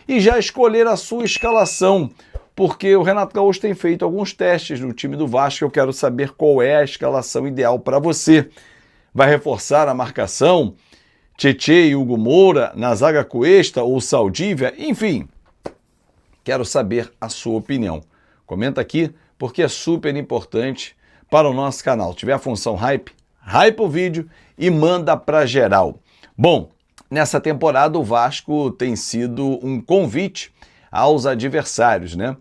e já escolher a sua escalação, porque o Renato Gaúcho tem feito alguns testes no time do Vasco. Eu quero saber qual é a escalação ideal para você. Vai reforçar a marcação? Tietê e Hugo Moura na zaga Cuesta ou Saldívia? Enfim, quero saber a sua opinião. Comenta aqui, porque é super importante para o nosso canal. Se tiver a função hype, hype o vídeo e manda para geral. Bom, nessa temporada o Vasco tem sido um convite aos adversários, né?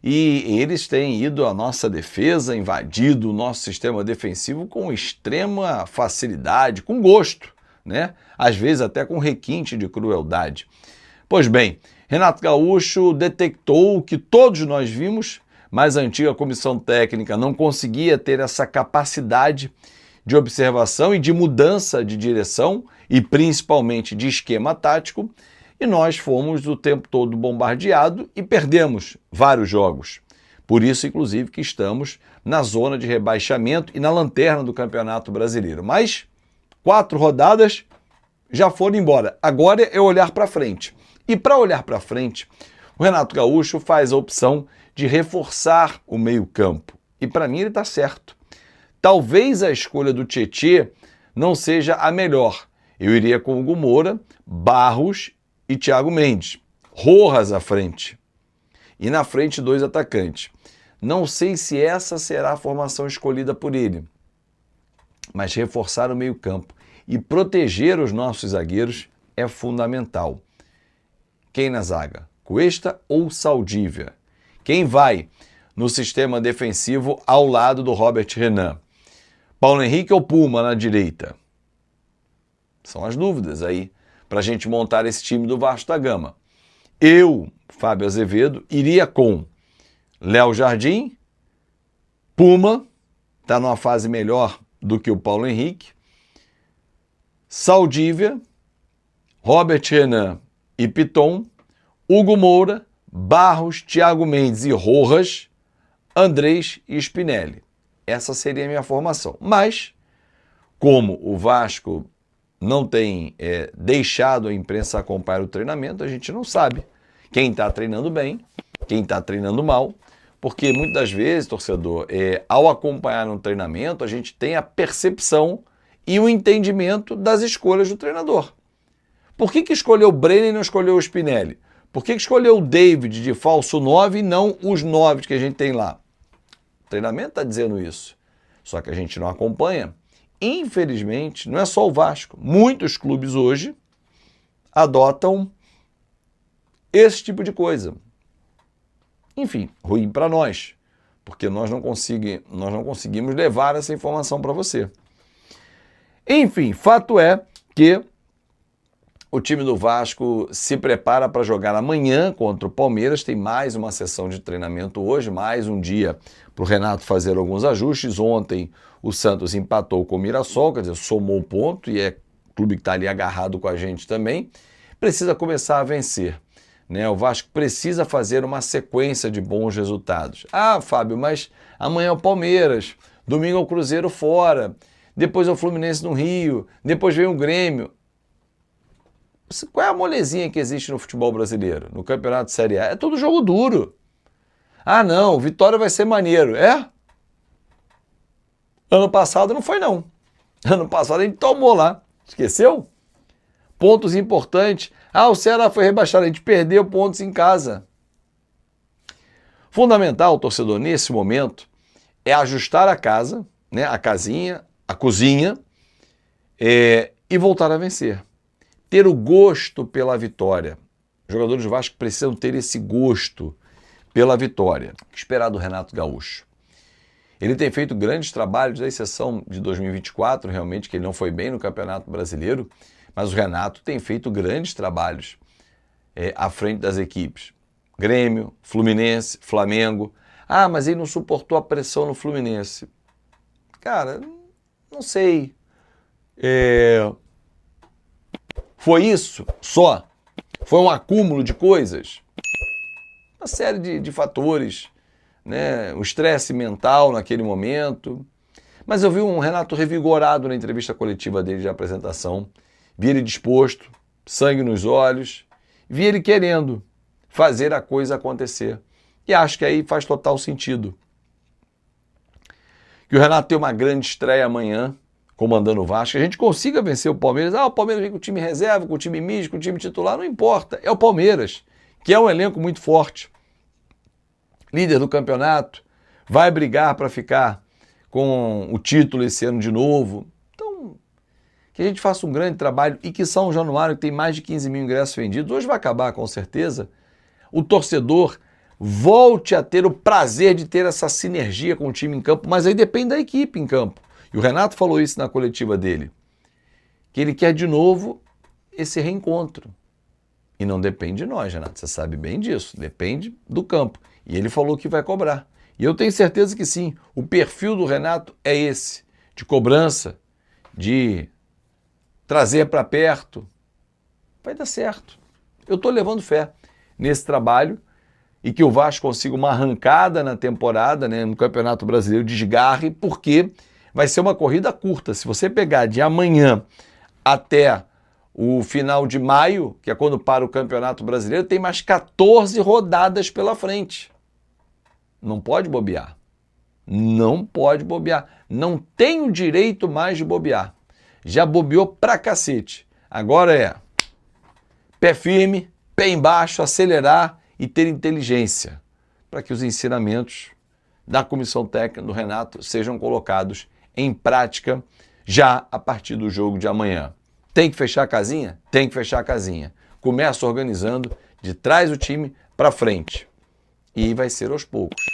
E eles têm ido à nossa defesa, invadido o nosso sistema defensivo com extrema facilidade, com gosto, né? Às vezes até com requinte de crueldade. Pois bem, Renato Gaúcho detectou o que todos nós vimos, mas a antiga comissão técnica não conseguia ter essa capacidade de observação e de mudança de direção e principalmente de esquema tático, e nós fomos o tempo todo bombardeados e perdemos vários jogos. Por isso, inclusive, que estamos na zona de rebaixamento e na lanterna do Campeonato Brasileiro. Mas 4 rodadas já foram embora. Agora é olhar para frente. E para olhar para frente, o Renato Gaúcho faz a opção de reforçar o meio-campo. E para mim ele está certo. Talvez a escolha do Tietê não seja a melhor. Eu iria com Hugo Moura, Barros e Thiago Mendes. Rojas à frente. E na frente 2 atacantes. Não sei se essa será a formação escolhida por ele. Mas reforçar o meio-campo e proteger os nossos zagueiros é fundamental. Quem na zaga? Cuesta ou Saldívia? Quem vai no sistema defensivo ao lado do Robert Renan? Paulo Henrique ou Puma na direita? São as dúvidas aí para a gente montar esse time do Vasco da Gama. Eu, Fábio Azevedo, iria com Léo Jardim, Puma, está numa fase melhor do que o Paulo Henrique, Saldívia, Robert Renan e Piton, Hugo Moura, Barros, Thiago Mendes e Rojas, Andrés e Spinelli. Essa seria a minha formação. Mas, como o Vasco não tem deixado a imprensa acompanhar o treinamento, a gente não sabe quem está treinando bem, quem está treinando mal, porque muitas vezes, torcedor, ao acompanhar um treinamento, a gente tem a percepção e o entendimento das escolhas do treinador. Por que escolheu o Brenner e não escolheu o Spinelli? Por que escolheu o David de falso 9 e não os 9 que a gente tem lá? O treinamento está dizendo isso, só que a gente não acompanha. Infelizmente, não é só o Vasco, muitos clubes hoje adotam esse tipo de coisa. Enfim, ruim para nós, porque nós não conseguimos levar essa informação para você. Enfim, fato é que o time do Vasco se prepara para jogar amanhã contra o Palmeiras. Tem mais uma sessão de treinamento hoje, mais um dia para o Renato fazer alguns ajustes. Ontem o Santos empatou com o Mirassol, quer dizer, somou o ponto e é o clube que está ali agarrado com a gente também. Precisa começar a vencer, né? O Vasco precisa fazer uma sequência de bons resultados. Ah, Fábio, mas amanhã é o Palmeiras, domingo é o Cruzeiro fora, depois é o Fluminense no Rio, depois vem o Grêmio. Qual é a molezinha que existe no futebol brasileiro, no Campeonato Série A? É tudo jogo duro. Ah, não, Vitória vai ser maneiro. É? Ano passado não foi, não. Ano passado a gente tomou lá. Esqueceu? Pontos importantes. Ah, o Ceará foi rebaixado, a gente perdeu pontos em casa. Fundamental, torcedor, nesse momento, é ajustar a casa, né, a casinha, a cozinha, e voltar a vencer. Ter o gosto pela vitória. Os jogadores do Vasco precisam ter esse gosto pela vitória. O que esperar do Renato Gaúcho? Ele tem feito grandes trabalhos, à exceção de 2024, realmente, que ele não foi bem no Campeonato Brasileiro, mas o Renato tem feito grandes trabalhos à frente das equipes. Grêmio, Fluminense, Flamengo. Ah, mas ele não suportou a pressão no Fluminense. Cara, não sei. Foi isso só? Foi um acúmulo de coisas? Uma série de fatores, né? O estresse mental naquele momento. Mas eu vi um Renato revigorado na entrevista coletiva dele de apresentação. Vi ele disposto, sangue nos olhos. Vi ele querendo. fazer a coisa acontecer. E acho que aí faz total sentido. Que o Renato tem uma grande estreia amanhã, comandando o Vasco, que a gente consiga vencer o Palmeiras. O Palmeiras vem com o time reserva, com o time misto, com o time titular, não importa. É o Palmeiras, que é um elenco muito forte. Líder do campeonato, vai brigar para ficar com o título esse ano de novo. Então, que a gente faça um grande trabalho e que São Januário, que tem mais de 15 mil ingressos vendidos, hoje vai acabar com certeza, o torcedor volte a ter o prazer de ter essa sinergia com o time em campo, mas aí depende da equipe em campo. E o Renato falou isso na coletiva dele, que ele quer de novo esse reencontro. E não depende de nós, Renato, você sabe bem disso, depende do campo. E ele falou que vai cobrar. E eu tenho certeza que sim, o perfil do Renato é esse, de cobrança, de trazer para perto. Vai dar certo. Eu estou levando fé nesse trabalho e que o Vasco consiga uma arrancada na temporada, né, no Campeonato Brasileiro, desgarre, porque vai ser uma corrida curta. Se você pegar de amanhã até o final de maio, que é quando para o Campeonato Brasileiro, tem mais 14 rodadas pela frente. Não pode bobear. Não pode bobear. Não tem o direito mais de bobear. Já bobeou pra cacete. Agora é pé firme, pé embaixo, acelerar e ter inteligência para que os ensinamentos da comissão técnica do Renato sejam colocados em prática já a partir do jogo de amanhã. Tem que fechar a casinha? Tem que fechar a casinha. Começa organizando de trás o time para frente. E vai ser aos poucos.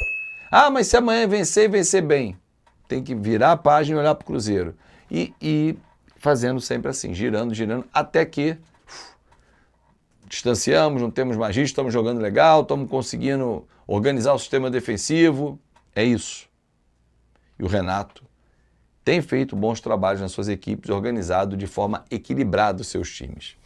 Mas se amanhã vencer e vencer bem, tem que virar a página e olhar para o Cruzeiro. E fazendo sempre assim, girando, até que distanciamos, não temos mais risco, estamos jogando legal, estamos conseguindo organizar o sistema defensivo. É isso. E o Renato tem feito bons trabalhos nas suas equipes, organizado de forma equilibrada os seus times.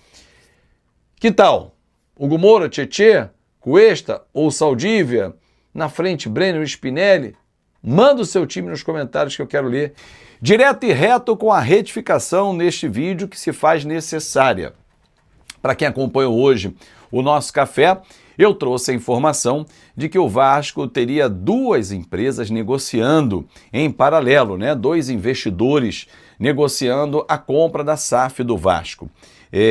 Que tal? Hugo Moura, Tietê, Cuesta ou Saldívia? Na frente, Breno e Spinelli? Manda o seu time nos comentários que eu quero ler. Direto e reto com a retificação neste vídeo que se faz necessária. Para quem acompanhou hoje o nosso café, eu trouxe a informação de que o Vasco teria duas empresas negociando em paralelo, né? Dois investidores negociando a compra da SAF do Vasco.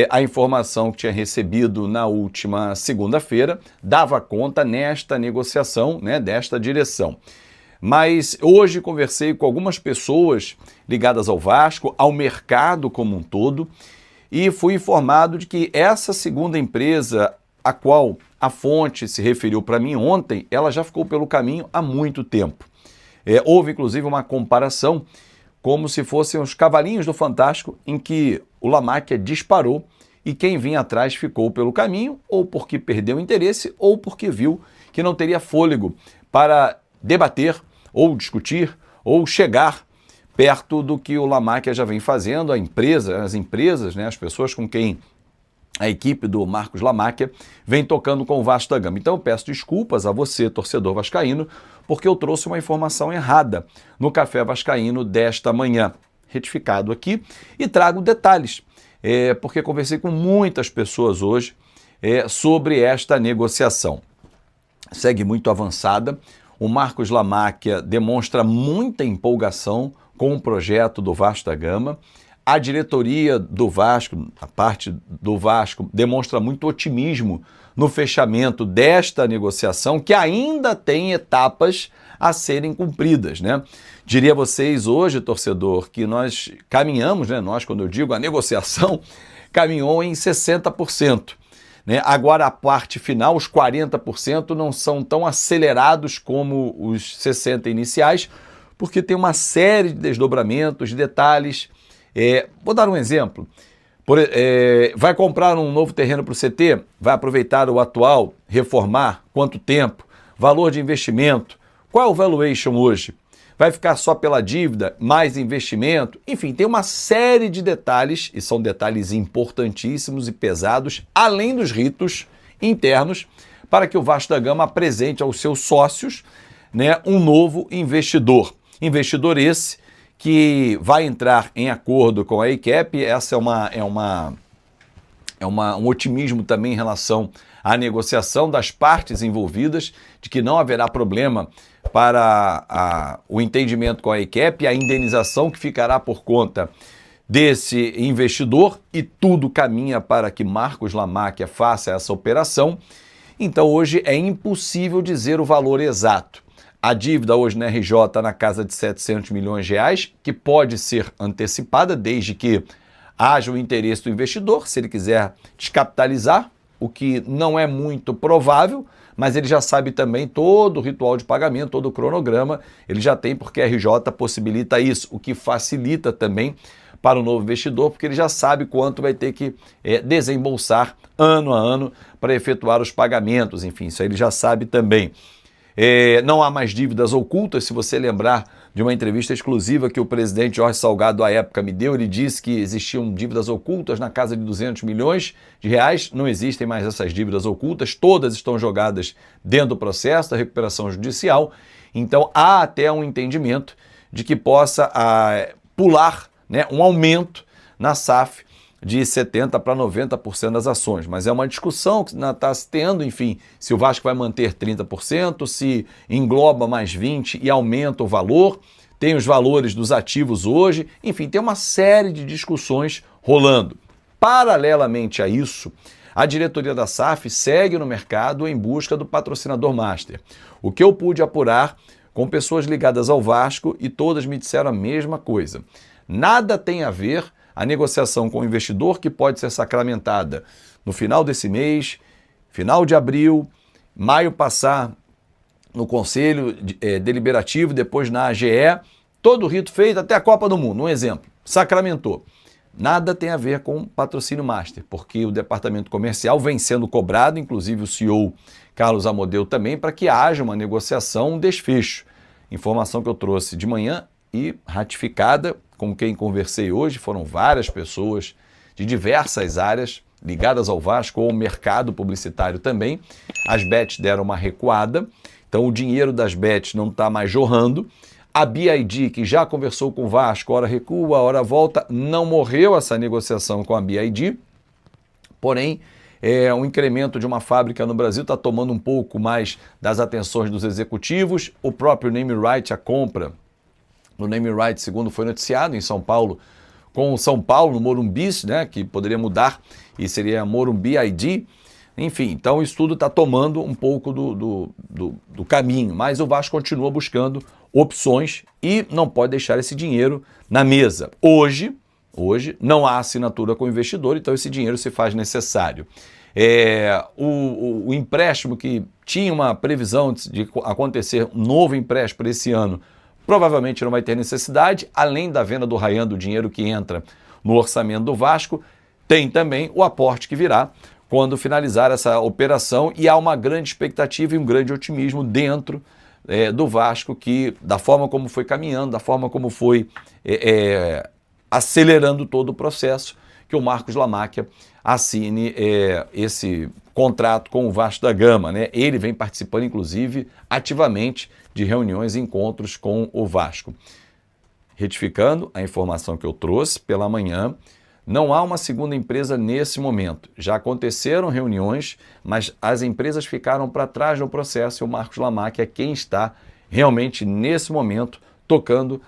A informação que tinha recebido na última segunda-feira dava conta nesta negociação, né, desta direção. Mas hoje conversei com algumas pessoas ligadas ao Vasco, ao mercado como um todo, e fui informado de que essa segunda empresa, a qual a fonte se referiu para mim ontem, ela já ficou pelo caminho há muito tempo. Houve inclusive uma comparação como se fossem os cavalinhos do Fantástico, em que o Lamáquia disparou e quem vinha atrás ficou pelo caminho, ou porque perdeu interesse, ou porque viu que não teria fôlego para debater, ou discutir, ou chegar perto do que o Lamáquia já vem fazendo, as empresas, né, as pessoas com quem a equipe do Marcos Lamáquia vem tocando com o Vasco da Gama. Então eu peço desculpas a você, torcedor vascaíno, porque eu trouxe uma informação errada no Café Vascaíno desta manhã, retificado aqui, e trago detalhes, porque conversei com muitas pessoas hoje sobre esta negociação. Segue muito avançada, o Marcos Lamáquia demonstra muita empolgação com o projeto do Vasco da Gama, a diretoria do Vasco, a parte do Vasco, demonstra muito otimismo no fechamento desta negociação, que ainda tem etapas a serem cumpridas, né? Diria a vocês hoje, torcedor, que nós caminhamos, né? Nós, quando eu digo a negociação, caminhou em 60%. Né? Agora a parte final, os 40%, não são tão acelerados como os 60% iniciais, porque tem uma série de desdobramentos, de detalhes. Vou dar um exemplo. Vai comprar um novo terreno para o CT? Vai aproveitar o atual? Reformar? Quanto tempo? Valor de investimento? Qual é o valuation hoje? Vai ficar só pela dívida, mais investimento? Enfim, tem uma série de detalhes, e são detalhes importantíssimos e pesados, além dos ritos internos, para que o Vasco da Gama apresente aos seus sócios, né, um novo investidor. Investidor esse que vai entrar em acordo com a ECAP. Essa é um otimismo também em relação a negociação das partes envolvidas, de que não haverá problema para o entendimento com a EQEP e a indenização que ficará por conta desse investidor, e tudo caminha para que Marcos Lamáquia faça essa operação. Então hoje é impossível dizer o valor exato. A dívida hoje na RJ está na casa de 700 milhões de reais, que pode ser antecipada desde que haja o interesse do investidor, se ele quiser descapitalizar, o que não é muito provável, mas ele já sabe também todo o ritual de pagamento, todo o cronograma, ele já tem, porque a RJ possibilita isso, o que facilita também para o novo investidor, porque ele já sabe quanto vai ter que desembolsar ano a ano para efetuar os pagamentos, enfim, isso aí ele já sabe também. Não há mais dívidas ocultas, se você lembrar de uma entrevista exclusiva que o presidente Jorge Salgado à época me deu, ele disse que existiam dívidas ocultas na casa de 200 milhões de reais, não existem mais essas dívidas ocultas, todas estão jogadas dentro do processo da recuperação judicial, então há até um entendimento de que possa pular, né, um aumento na SAF de 70% para 90% das ações, mas é uma discussão que está se tendo, enfim, se o Vasco vai manter 30%, se engloba mais 20% e aumenta o valor, tem os valores dos ativos hoje, enfim, tem uma série de discussões rolando. Paralelamente a isso, a diretoria da SAF segue no mercado em busca do patrocinador master. O que eu pude apurar com pessoas ligadas ao Vasco e todas me disseram a mesma coisa. Nada tem a ver a negociação com o investidor, que pode ser sacramentada no final desse mês, final de abril, maio passar no Conselho Deliberativo, depois na AGE, todo o rito feito até a Copa do Mundo, um exemplo, sacramentou. Nada tem a ver com patrocínio master, porque o departamento comercial vem sendo cobrado, inclusive o CEO Carlos Amodeu também, para que haja uma negociação, um desfecho. Informação que eu trouxe de manhã e ratificada com quem conversei hoje, foram várias pessoas de diversas áreas ligadas ao Vasco ou ao mercado publicitário também. As bets deram uma recuada, então o dinheiro das bets não está mais jorrando. A BID, que já conversou com o Vasco, hora recua, hora volta, não morreu essa negociação com a BID, porém um incremento de uma fábrica no Brasil está tomando um pouco mais das atenções dos executivos. O próprio name right, a compra no name right, segundo foi noticiado, em São Paulo, com o São Paulo, no Morumbi, né, que poderia mudar e seria Morumbi ID. Enfim, então isso tudo está tomando um pouco do caminho, mas o Vasco continua buscando opções e não pode deixar esse dinheiro na mesa. Hoje não há assinatura com o investidor, então esse dinheiro se faz necessário. O empréstimo que tinha uma previsão de acontecer um novo empréstimo para esse ano, provavelmente não vai ter necessidade, além da venda do Ryan, do dinheiro que entra no orçamento do Vasco, tem também o aporte que virá quando finalizar essa operação, e há uma grande expectativa e um grande otimismo dentro do Vasco, que da forma como foi caminhando, da forma como foi acelerando todo o processo, que o Marcos Lamáquia assine esse contrato com o Vasco da Gama, né? Ele vem participando, inclusive, ativamente de reuniões e encontros com o Vasco. Retificando a informação que eu trouxe pela manhã, não há uma segunda empresa nesse momento. Já aconteceram reuniões, mas as empresas ficaram para trás no processo e o Marcos Lamáquia é quem está realmente, nesse momento, tocando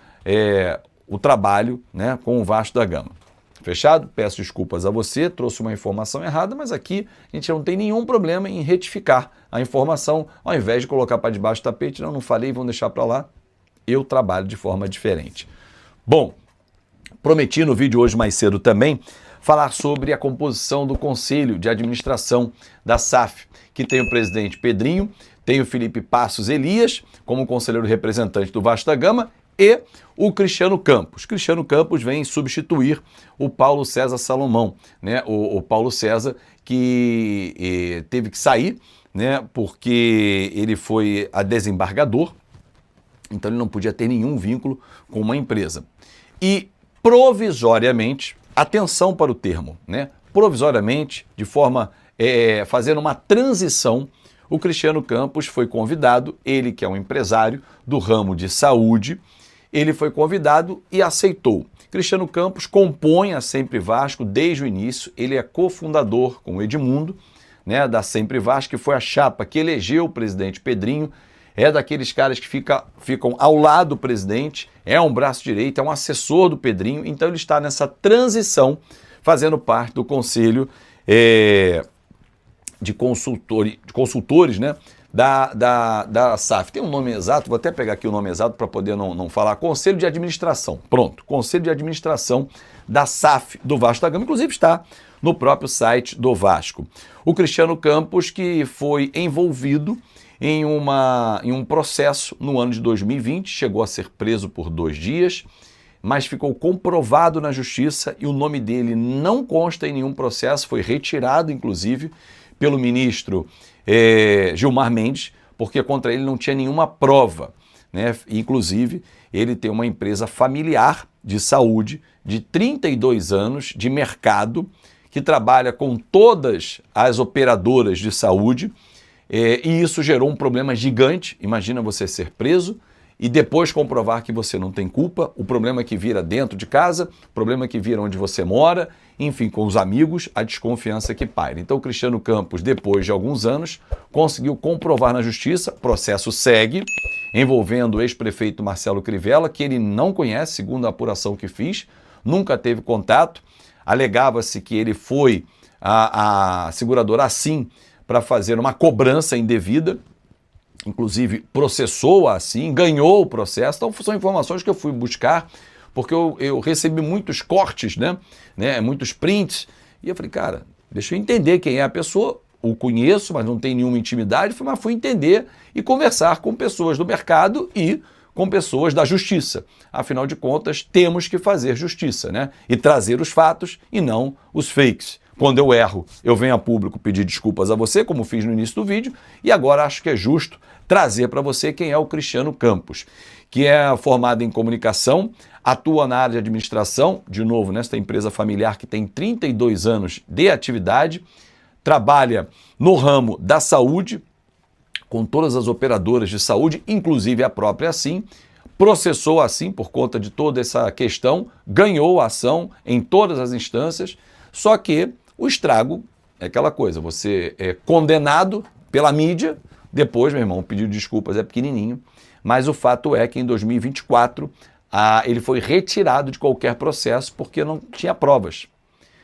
o trabalho, né, com o Vasco da Gama. Fechado? Peço desculpas a você, trouxe uma informação errada, mas aqui a gente não tem nenhum problema em retificar a informação, ao invés de colocar para debaixo do tapete. Não falei, vão deixar para lá. Eu trabalho de forma diferente. Bom, prometi no vídeo hoje mais cedo também falar sobre a composição do Conselho de Administração da SAF, que tem o presidente Pedrinho, tem o Felipe Passos Elias como conselheiro representante do Vasco da Gama e o Cristiano Campos. Cristiano Campos vem substituir o Paulo César Salomão, né? O Paulo César que teve que sair, né? Porque ele foi a desembargador, então ele não podia ter nenhum vínculo com uma empresa. E provisoriamente, atenção para o termo, né? Provisoriamente, de forma fazendo uma transição, o Cristiano Campos foi convidado, ele que é um empresário do ramo de saúde, ele foi convidado e aceitou. Cristiano Campos compõe a Sempre Vasco desde o início, ele é cofundador com o Edmundo né, da Sempre Vasco, que foi a chapa que elegeu o presidente Pedrinho, é daqueles caras que ficam ao lado do presidente, é um braço direito, é um assessor do Pedrinho, então ele está nessa transição, fazendo parte do conselho de consultores, né, da SAF. Tem um nome exato, vou até pegar aqui o nome exato para poder não falar. Conselho de Administração. Pronto, Conselho de Administração da SAF do Vasco da Gama, inclusive está no próprio site do Vasco. O Cristiano Campos, que foi envolvido em um processo no ano de 2020, chegou a ser preso por 2 dias, mas ficou comprovado na justiça e o nome dele não consta em nenhum processo, foi retirado, inclusive, pelo ministro Gilmar Mendes, porque contra ele não tinha nenhuma prova, né? Inclusive, ele tem uma empresa familiar de saúde de 32 anos de mercado, que trabalha com todas as operadoras de saúde, e isso gerou um problema gigante. Imagina você ser preso e depois comprovar que você não tem culpa, o problema que vira dentro de casa, o problema que vira onde você mora, enfim, com os amigos, a desconfiança que paira. Então o Cristiano Campos, depois de alguns anos, conseguiu comprovar na justiça, processo segue, envolvendo o ex-prefeito Marcelo Crivella, que ele não conhece, segundo a apuração que fiz, nunca teve contato, alegava-se que ele foi a seguradora assim para fazer uma cobrança indevida, inclusive processou assim, ganhou o processo. Então são informações que eu fui buscar, porque eu recebi muitos cortes, né, muitos prints, e eu falei, cara, deixa eu entender quem é a pessoa, o conheço, mas não tem nenhuma intimidade, mas fui entender e conversar com pessoas do mercado e com pessoas da justiça. Afinal de contas, temos que fazer justiça, né, e trazer os fatos e não os fakes. Quando eu erro, eu venho a público pedir desculpas a você, como fiz no início do vídeo, e agora acho que é justo trazer para você quem é o Cristiano Campos, que é formado em comunicação, atua na área de administração, de novo, nesta empresa familiar que tem 32 anos de atividade, trabalha no ramo da saúde, com todas as operadoras de saúde, inclusive a própria Assim, processou a Assim por conta de toda essa questão, ganhou a ação em todas as instâncias, só que o estrago é aquela coisa, você é condenado pela mídia, depois, meu irmão, o pedido de desculpas é pequenininho, mas o fato é que em 2024 ele foi retirado de qualquer processo porque não tinha provas.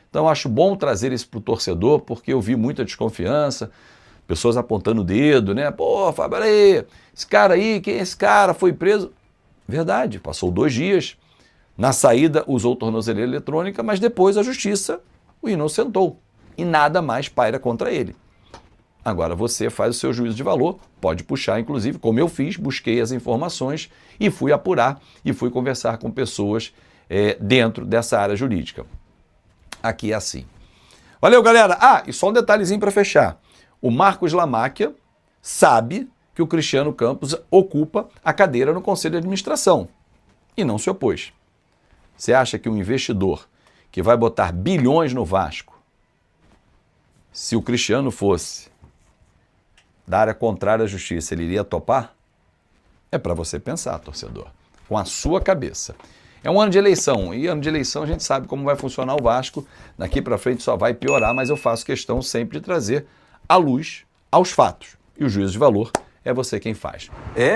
Então acho bom trazer isso para o torcedor, porque eu vi muita desconfiança, pessoas apontando o dedo, né? Pô, Fábio, aí, esse cara aí, quem é esse cara? Foi preso. Verdade, passou 2 dias. Na saída usou tornozeleira eletrônica, mas depois a justiça o inocentou e nada mais paira contra ele. Agora você faz o seu juízo de valor, pode puxar, inclusive, como eu fiz, busquei as informações e fui apurar e fui conversar com pessoas dentro dessa área jurídica. Aqui é assim. Valeu, galera! E só um detalhezinho para fechar. O Marcos Lamáquia sabe que o Cristiano Campos ocupa a cadeira no Conselho de Administração e não se opôs. Você acha que um investidor que vai botar bilhões no Vasco, se o Cristiano fosse da área contrária à justiça, ele iria topar? É para você pensar, torcedor, com a sua cabeça. É um ano de eleição, e ano de eleição a gente sabe como vai funcionar o Vasco, daqui para frente só vai piorar, mas eu faço questão sempre de trazer à luz aos fatos. E o juízo de valor é você quem faz.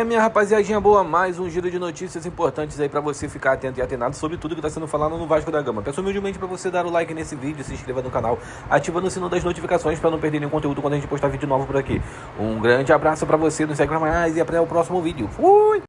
Minha rapaziadinha boa, mais um giro de notícias importantes aí pra você ficar atento e atenado sobre tudo que tá sendo falado no Vasco da Gama. Peço humildemente pra você dar o like nesse vídeo, se inscreva no canal, ativando o sino das notificações pra não perder nenhum conteúdo quando a gente postar vídeo novo por aqui. Um grande abraço pra você, nos segue pra mais e até o próximo vídeo. Fui!